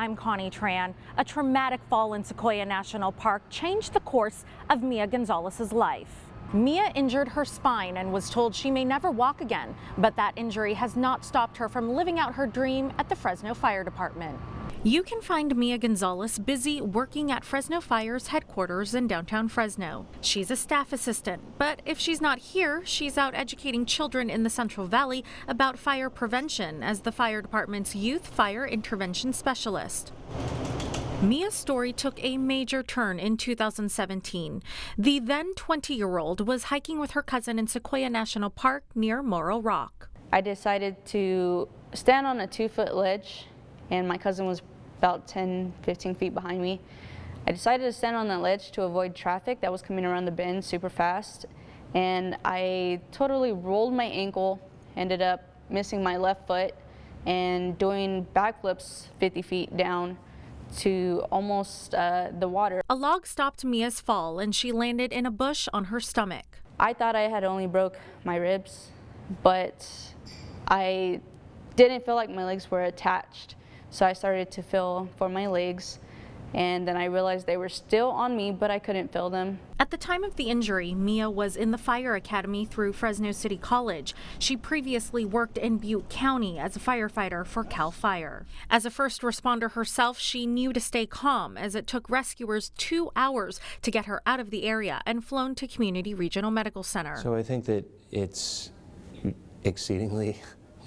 I'm Connie Tran. A traumatic fall in Sequoia National Park changed the course of Mia Gonzalez's life. Mia injured her spine and was told she may never walk again, but that injury has not stopped her from living out her dream at the Fresno Fire Department. You can find Mia Gonzalez busy working at Fresno Fire's headquarters in downtown Fresno. She's a staff assistant, but if she's not here, she's out educating children in the Central Valley about fire prevention as the fire department's youth fire intervention specialist. Mia's story took a major turn in 2017. The then 20-year-old was hiking with her cousin in Sequoia National Park near Morro Rock. I decided to stand on a 2-foot ledge, and my cousin was about 10-15 feet behind me. I decided to stand on that ledge to avoid traffic that was coming around the bend super fast, and I totally rolled my ankle, ended up missing my left foot and doing backflips 50 feet down to almost the water. A log stopped Mia's fall and she landed in a bush on her stomach. I thought I had only broke my ribs, but I didn't feel like my legs were attached. So I started to feel for my legs, and then I realized they were still on me, but I couldn't feel them. At the time of the injury, Mia was in the fire academy through Fresno City College. She previously worked in Butte County as a firefighter for CAL FIRE. As a first responder herself, she knew to stay calm as it took rescuers 2 hours to get her out of the area and flown to Community Regional Medical Center. So I think that it's exceedingly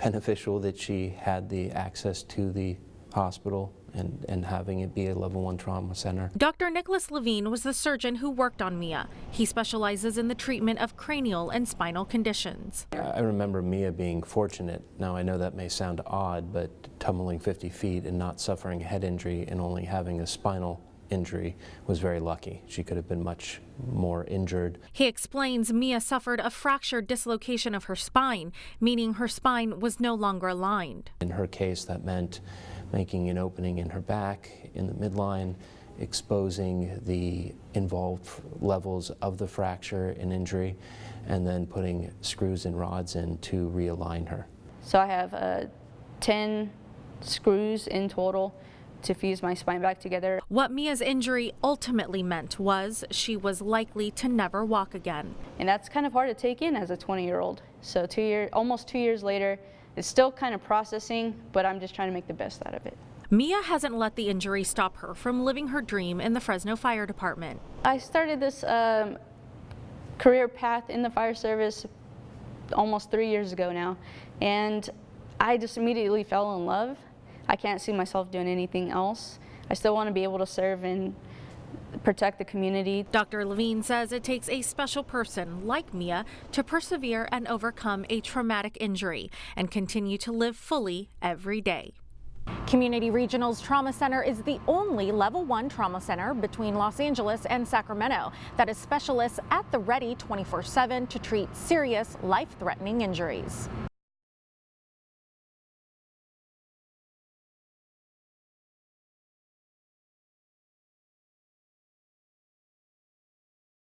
beneficial that she had the access to the hospital and having it be a level 1 trauma center. Dr. Nicholas Levine was the surgeon who worked on Mia. He specializes in the treatment of cranial and spinal conditions. I remember Mia being fortunate. Now I know that may sound odd, but tumbling 50 feet and not suffering a head injury and only having a spinal injury was very lucky. She could have been much more injured. He explains Mia suffered a fractured dislocation of her spine, meaning her spine was no longer aligned. In her case, that meant making an opening in her back, in the midline, exposing the involved levels of the fracture and injury, and then putting screws and rods in to realign her. So I have 10 screws in total to fuse my spine back together. What Mia's injury ultimately meant was she was likely to never walk again. And that's kind of hard to take in as a 20-year-old. So almost 2 years later, it's still kind of processing, but I'm just trying to make the best out of it. Mia hasn't let the injury stop her from living her dream in the Fresno Fire Department. I started this career path in the fire service almost 3 years ago now, and I just immediately fell in love. I can't see myself doing anything else. I still want to be able to serve and protect the community. Dr. Levine says it takes a special person like Mia to persevere and overcome a traumatic injury and continue to live fully every day. Community Regional's Trauma Center is the only level 1 trauma center between Los Angeles and Sacramento that is specialists at the ready 24/7 to treat serious life-threatening injuries.